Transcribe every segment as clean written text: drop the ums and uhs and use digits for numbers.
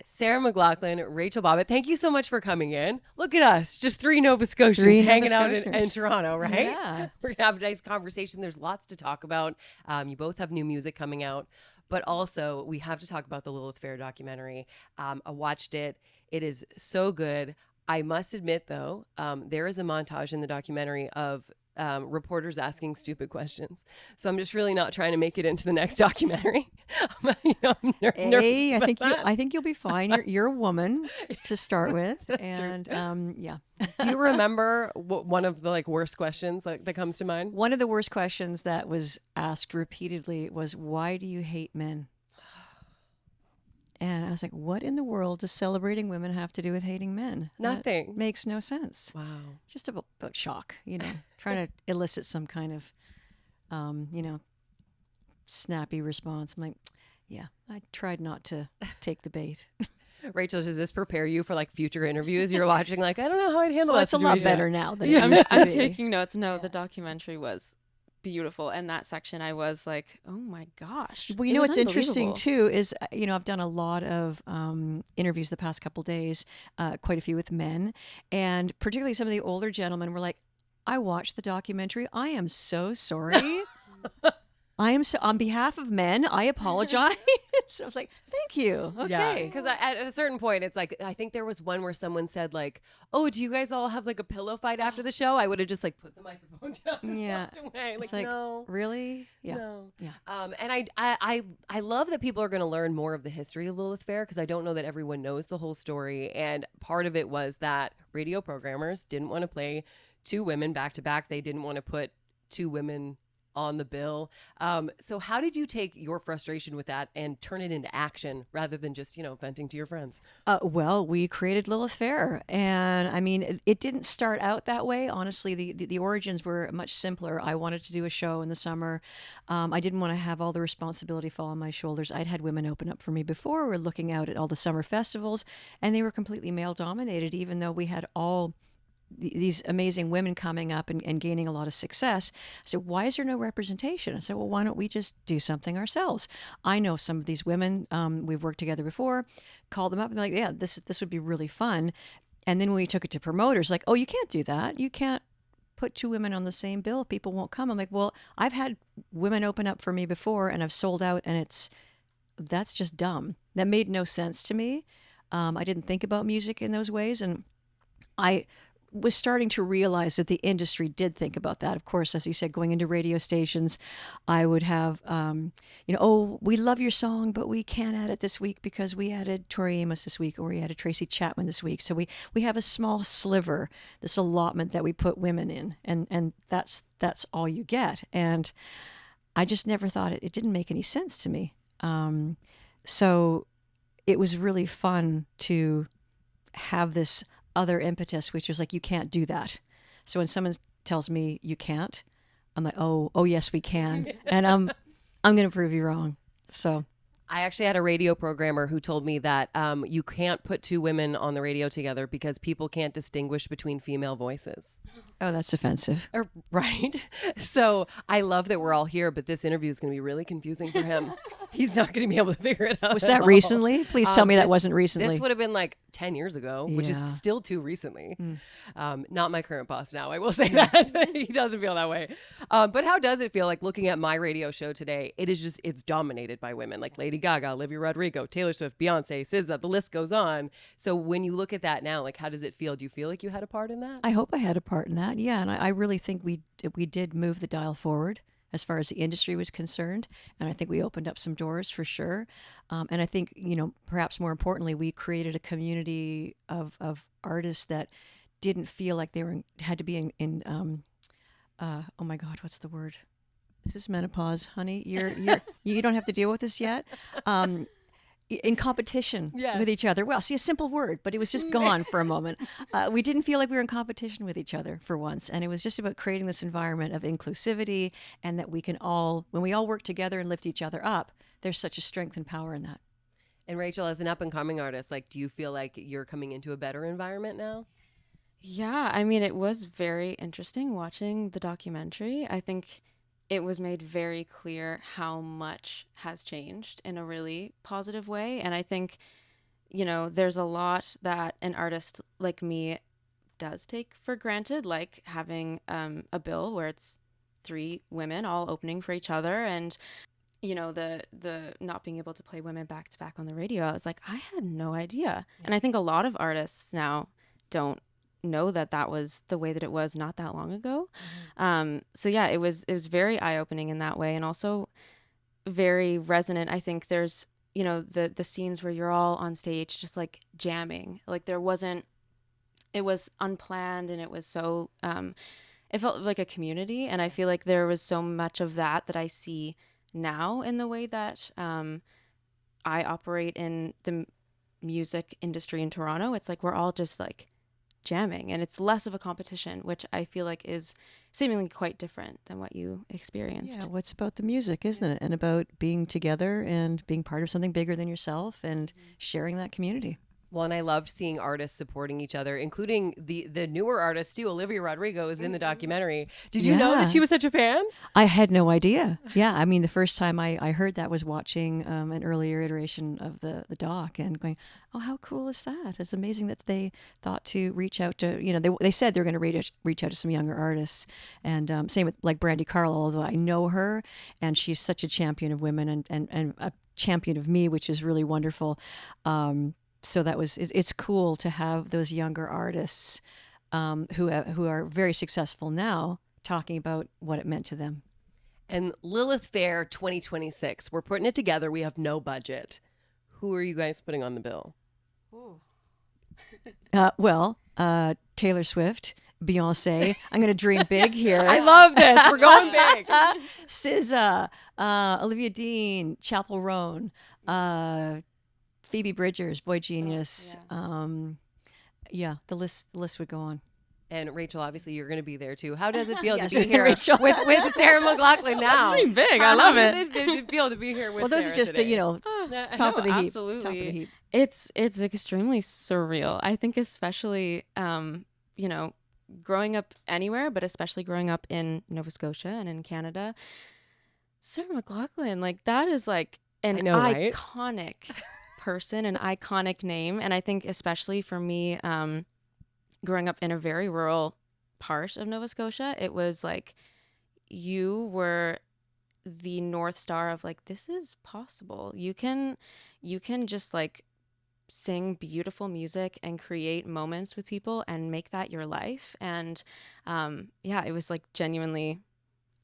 Sarah McLachlan, Rachel Bobbitt, thank you so much for coming in. Look at us, just three Nova Scotians hanging out in Toronto, right? Yeah. We're going to have a nice conversation. There's lots to talk about. You both have new music coming out, but also we have to talk about the Lilith Fair documentary. I watched it. It is so good. I must admit, though, there is a montage in the documentary of reporters asking stupid questions. So I'm just really not trying to make it into the next documentary. I'm nervous. I think you'll be fine. You're a woman to start with, and yeah. Do you remember one of the worst questions that comes to mind? One of the worst questions that was asked repeatedly was, "Why do you hate men?" And I was like, what in the world does celebrating women have to do with hating men? Nothing. That makes no sense. Wow. Just about shock, trying to elicit some kind of, snappy response. I'm like, yeah, I tried not to take the bait. Rachel, does this prepare you for future interviews? You're watching I don't know how I'd handle that situation. It's a lot better now than I'm taking notes. No, the documentary was beautiful, and that section I was like, oh my gosh. Well, what's interesting too is I've done a lot of interviews the past couple days, quite a few with men, and particularly some of the older gentlemen were like, I watched the documentary, I am so sorry. I am so, on behalf of men, I apologize. So I was like, thank you. Okay. Yeah. Because at a certain point, it's I think there was one where someone said oh, do you guys all have a pillow fight after the show? I would have just put the microphone down and walked away. It's no. Really? Yeah. No. Yeah. And I love that people are going to learn more of the history of Lilith Fair, because I don't know that everyone knows the whole story. And part of it was that radio programmers didn't want to play two women back to back. They didn't want to put two women on the bill. So how did you take your frustration with that and turn it into action rather than just, venting to your friends? Well, we created Lilith Fair, and I mean, it didn't start out that way. Honestly, the origins were much simpler. I wanted to do a show in the summer. I didn't want to have all the responsibility fall on my shoulders. I'd had women open up for me before. We're looking out at all the summer festivals, and they were completely male dominated, even though we had all these amazing women coming up and gaining a lot of success. So why is there no representation? I said, well, why don't we just do something ourselves? I know some of these women, we've worked together before, called them up and they're like, yeah, this would be really fun. And then when we took it to promoters, oh, you can't do that. You can't put two women on the same bill. People won't come. I'm like, well, I've had women open up for me before and I've sold out, and that's just dumb. That made no sense to me. I didn't think about music in those ways. And I was starting to realize that the industry did think about that. Of course, as you said, going into radio stations, I would have, oh, we love your song, but we can't add it this week because we added Tori Amos this week, or we added Tracy Chapman this week. So we have a small sliver, this allotment that we put women in, and that's all you get. And I just never thought it didn't make any sense to me. So it was really fun to have this other impetus, which was you can't do that. So when someone tells me you can't, I'm like, oh yes, we can. And I'm going to prove you wrong. So I actually had a radio programmer who told me that you can't put two women on the radio together because people can't distinguish between female voices. Oh, that's offensive. Right? So I love that we're all here, but this interview is going to be really confusing for him. He's not going to be able to figure it out. Was that recently? Please tell me that wasn't recently. This would have been 10 years ago, which is still too recently. Not my current boss now, I will say that. He doesn't feel that way. But how does it feel looking at my radio show today? It's dominated by women, like Lady Gaga, Olivia Rodrigo, Taylor Swift, Beyonce, SZA, the list goes on. So when you look at that now, how does it feel? Do you feel like you had a part in that? I hope I had a part in that. Yeah. And I really think we did move the dial forward as far as the industry was concerned. And I think we opened up some doors for sure. And I think, perhaps more importantly, we created a community of artists that didn't feel like they had to be in oh my God, what's the word? This is menopause, honey. You don't have to deal with this yet. In competition with each other. Well, see, a simple word, but it was just gone for a moment. We didn't feel like we were in competition with each other for once. And it was just about creating this environment of inclusivity, and that we can all, when we all work together and lift each other up, there's such a strength and power in that. And Rachel, as an up-and-coming artist, do you feel like you're coming into a better environment now? Yeah, I mean, it was very interesting watching the documentary. I think it was made very clear how much has changed in a really positive way. And I think there's a lot that an artist like me does take for granted, like having a bill where it's 3 women all opening for each other, and the not being able to play women back to back on the radio. I was like, I had no idea. And I think a lot of artists now don't know that was the way that it was not that long ago. So yeah, it was very eye-opening in that way, and also very resonant. I think there's the scenes where you're all on stage just like jamming, like it was unplanned, and it was so it felt like a community. And I feel like there was so much of that I see now in the way that I operate in the music industry in Toronto. It's like we're all just like jamming, and it's less of a competition, which I feel like is seemingly quite different than what you experienced. Yeah, what's about the music, isn't it? And about being together and being part of something bigger than yourself and sharing that community. Well, and I loved seeing artists supporting each other, including the newer artists too. Olivia Rodrigo is in the documentary. Did you know that she was such a fan? I had no idea. Yeah, I mean, the first time I heard that was watching an earlier iteration of the doc and going, oh, how cool is that? It's amazing that they thought to reach out to, they said they were going to reach out to some younger artists. And same with like Brandy Carl, although I know her, and she's such a champion of women and a champion of me, which is really wonderful. So it's cool to have those younger artists who are very successful now talking about what it meant to them. And Lilith Fair 2026, we're putting it together. We have no budget. Who are you guys putting on the bill? Taylor Swift, Beyonce. I'm going to dream big here. I love this. We're going big. SZA, Olivia Dean, Chapel Roan, Phoebe Bridgers, Boy Genius. The list would go on. And Rachel, obviously, you're going to be there too. How does it feel Yes, to be here Rachel. with Sarah McLachlan now? That's big. I love it. How does it feel to be here with Well, those Sarah are just today? top of the heap. Absolutely. Top of the heap. It's extremely surreal. I think especially growing up anywhere, but especially growing up in Nova Scotia and in Canada. Sarah McLachlan, like that is like an iconic person, an iconic name. And I think especially for me, growing up in a very rural part of Nova Scotia, it was like you were the North Star of like, this is possible. You can just like sing beautiful music and create moments with people and make that your life. And it was like genuinely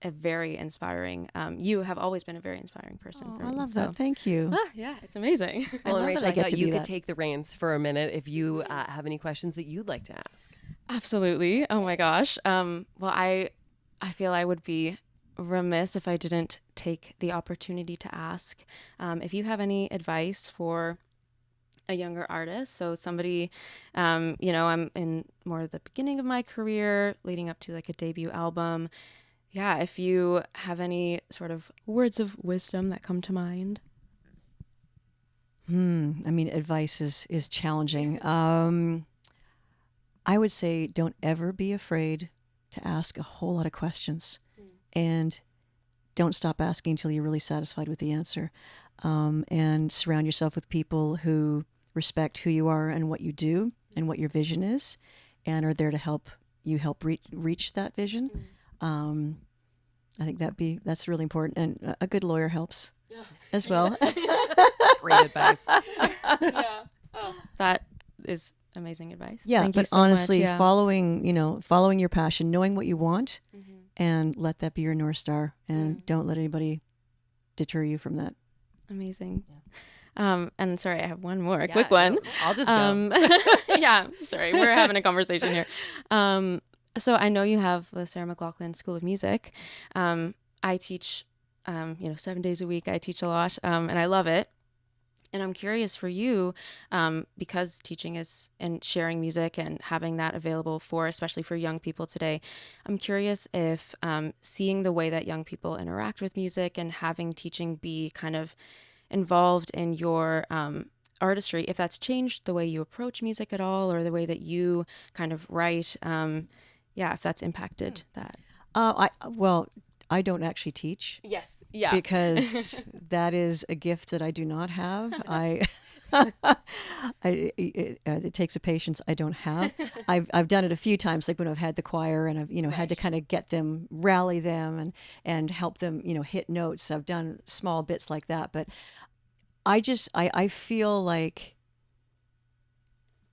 a very inspiring. You have always been a very inspiring person for me. I love that. Thank you. Yeah, it's amazing. Well, and Rachel, I thought you could that. take the reins for a minute if you have any questions that you'd like to ask. Absolutely. Oh my gosh. Well, I feel I would be remiss if I didn't take the opportunity to ask if you have any advice for a younger artist. So somebody, I'm in more of the beginning of my career, leading up to like a debut album. Yeah, if you have any sort of words of wisdom that come to mind. I mean, advice is challenging. I would say don't ever be afraid to ask a whole lot of questions, and don't stop asking until you're really satisfied with the answer. And surround yourself with people who respect who you are and what you do and what your vision is, and are there to help you reach that vision. I think that's really important, and a good lawyer helps as well. Great advice. That is amazing advice. Yeah, Thank you but so honestly, much. Yeah. following your passion, knowing what you want, and let that be your North Star, and don't let anybody deter you from that. Amazing. And sorry, I have one more quick one. No, I'll just go. Yeah, sorry, we're having a conversation here. So I know you have the Sarah McLachlan School of Music. I teach, 7 days a week. I teach a lot, and I love it. And I'm curious for you, because teaching is and sharing music and having that available especially for young people today. I'm curious if seeing the way that young people interact with music and having teaching be kind of involved in your artistry, if that's changed the way you approach music at all, or the way that you kind of write, if that's impacted that. I don't actually teach. Yes. Yeah. Because that is a gift that I do not have. It takes a patience I don't have. I've done it a few times, like when I've had the choir and I've had to kind of get them, rally them, and help them hit notes. I've done small bits like that, but I feel like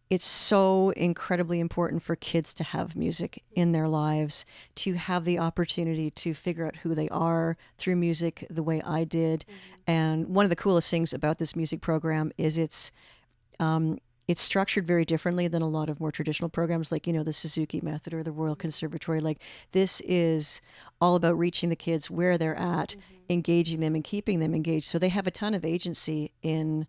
it's so incredibly important for kids to have music in their lives, to have the opportunity to figure out who they are through music the way I did. And one of the coolest things about this music program is it's structured very differently than a lot of more traditional programs like, the Suzuki Method or the Royal Conservatory. Like, this is all about reaching the kids where they're at, engaging them and keeping them engaged. So they have a ton of agency in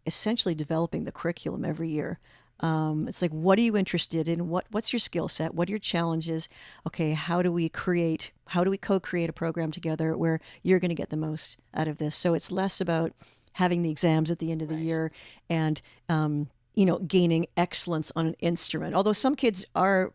essentially developing the curriculum every year. It's like, what are you interested in? What's your skill set? What are your challenges? Okay, how do we co-create a program together where you're going to get the most out of this? So it's less about having the exams at the end of the year and, gaining excellence on an instrument. Although some kids are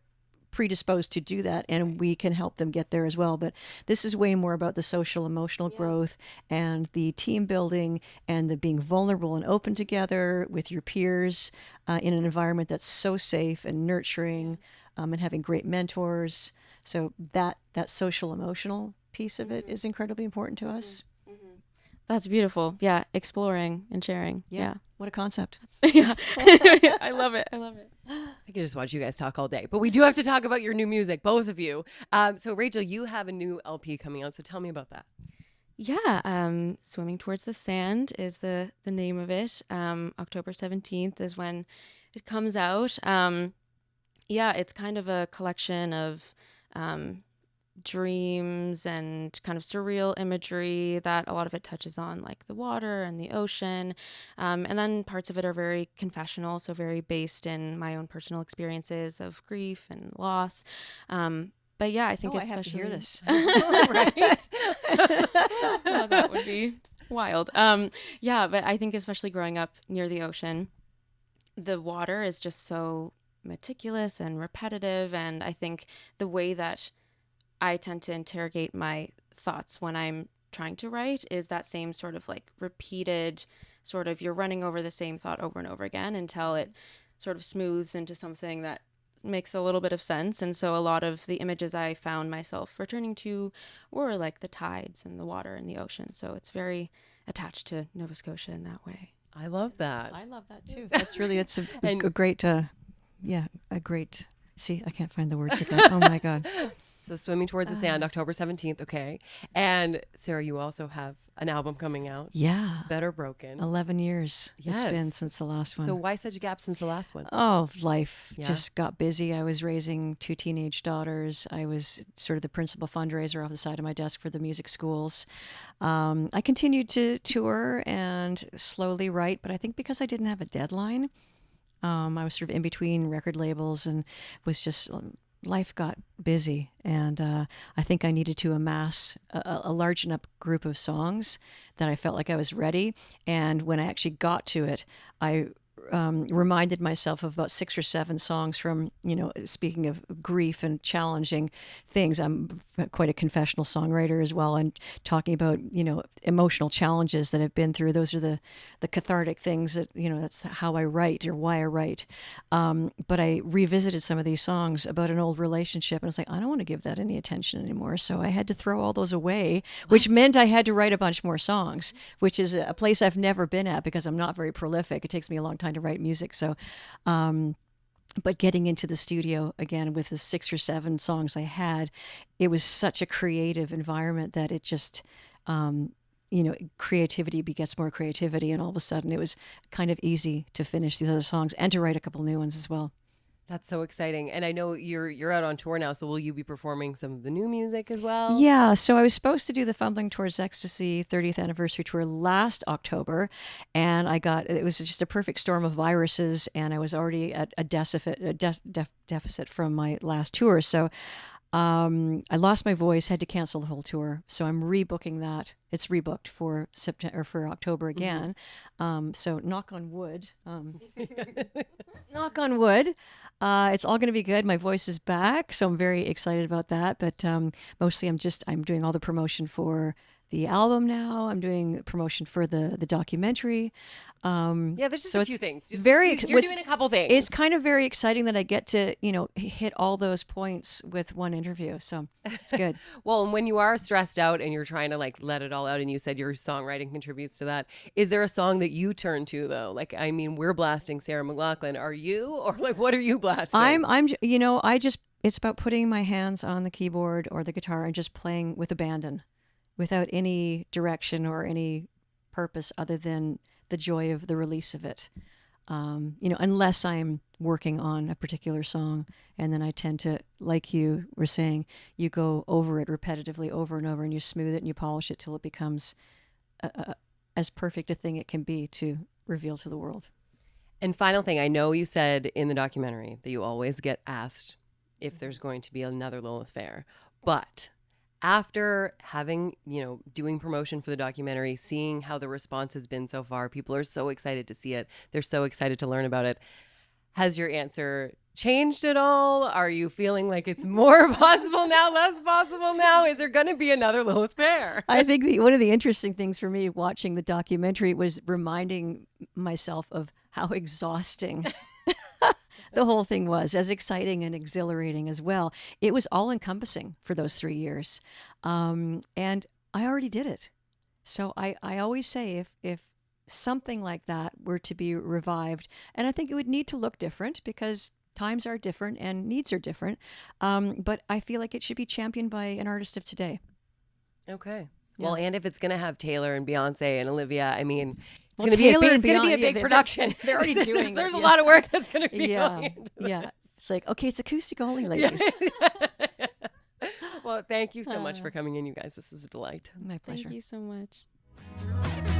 predisposed to do that, and we can help them get there as well. But this is way more about the social emotional growth and the team building and the being vulnerable and open together with your peers in an environment that's so safe and nurturing, and having great mentors. So that social emotional piece of it is incredibly important to us. That's beautiful. Yeah, exploring and sharing. Yeah. What a concept. Yeah. I love it. I could just watch you guys talk all day, but we do have to talk about your new music, both of you. So Rachel, you have a new LP coming out, so tell me about that. Yeah, Swimming Towards the Sand is the name of it. October 17th is when it comes out. It's kind of a collection of dreams and kind of surreal imagery that a lot of it touches on, like the water and the ocean. And then parts of it are very confessional, so very based in my own personal experiences of grief and loss. But yeah, I think especially... I have to hear this. Right? Well, that would be wild. But I think especially growing up near the ocean, the water is just so meticulous and repetitive. And I think the way that I tend to interrogate my thoughts when I'm trying to write is that same sort of like repeated sort of, you're running over the same thought over and over again until it sort of smooths into something that makes a little bit of sense. And so a lot of the images I found myself returning to were like the tides and the water and the ocean. So it's very attached to Nova Scotia in that way. I love that. I love that too. That's really, it's a great, see, I can't find the words again. Oh my God. So Swimming Towards the Sand, October 17th, okay. And Sarah, you also have an album coming out. Yeah. Better Broken. 11 years it's been since the last one. So why such a gap since the last one? Oh, life just got busy. I was raising 2 teenage daughters. I was sort of the principal fundraiser off the side of my desk for the music schools. I continued to tour and slowly write, but I think because I didn't have a deadline, I was sort of in between record labels and was just... life got busy, and I think I needed to amass a large enough group of songs that I felt like I was ready. And when I actually got to it, I reminded myself of about 6 or 7 songs from, speaking of grief and challenging things. I'm quite a confessional songwriter as well, and talking about, emotional challenges that I've been through. Those are the cathartic things that, that's how I write or why I write. But I revisited some of these songs about an old relationship, and I was like, I don't want to give that any attention anymore. So I had to throw all those away, which meant I had to write a bunch more songs, which is a place I've never been at because I'm not very prolific. It takes me a long time to write music. So, but getting into the studio again with the 6 or 7 songs I had, it was such a creative environment that it just, creativity begets more creativity. And all of a sudden it was kind of easy to finish these other songs and to write a couple new ones as well. That's so exciting. And I know you're out on tour now, so will you be performing some of the new music as well? Yeah, so I was supposed to do the Fumbling Towards Ecstasy 30th anniversary tour last October, and it was just a perfect storm of viruses, and I was already at a deficit from my last tour. So I lost my voice, had to cancel the whole tour. So I'm rebooking that. It's rebooked for October again. So knock on wood. Knock on wood. It's all going to be good. My voice is back, so I'm very excited about that. But mostly I'm doing all the promotion for the album now. I'm doing promotion for the documentary. Yeah, there's just so a it's few things. You're doing a couple things. It's kind of very exciting that I get to, hit all those points with one interview. So it's good. Well, and when you are stressed out and you're trying to like let it all out, and you said your songwriting contributes to that, is there a song that you turn to though? Like, I mean, we're blasting Sarah McLachlan. Are you, or like, what are you blasting? It's about putting my hands on the keyboard or the guitar and just playing with abandon, without any direction or any purpose other than the joy of the release of it. Unless I'm working on a particular song, and then I tend to, like you were saying, you go over it repetitively over and over, and you smooth it and you polish it till it becomes as perfect a thing it can be to reveal to the world. And final thing, I know you said in the documentary that you always get asked if there's going to be another Lilith Fair, but after having, doing promotion for the documentary, seeing how the response has been so far, people are so excited to see it. They're so excited to learn about it. Has your answer changed at all? Are you feeling like it's more possible now, less possible now? Is there going to be another Lilith Fair? I think one of the interesting things for me watching the documentary was reminding myself of how exhausting the whole thing was, as exciting and exhilarating as well. It was all encompassing for those 3 years. And I already did it. So I always say if something like that were to be revived, and I think it would need to look different because times are different and needs are different. But I feel like it should be championed by an artist of today. Okay. Yeah. Well, and if it's going to have Taylor and Beyonce and Olivia, I mean, it's Well, going to be a Beyonce- big production. They're already doing There's it, a yeah. lot of work that's going to be Yeah, going into yeah. It's like, okay, it's acoustic only, ladies. Well, thank you so much for coming in, you guys. This was a delight. My pleasure. Thank you so much.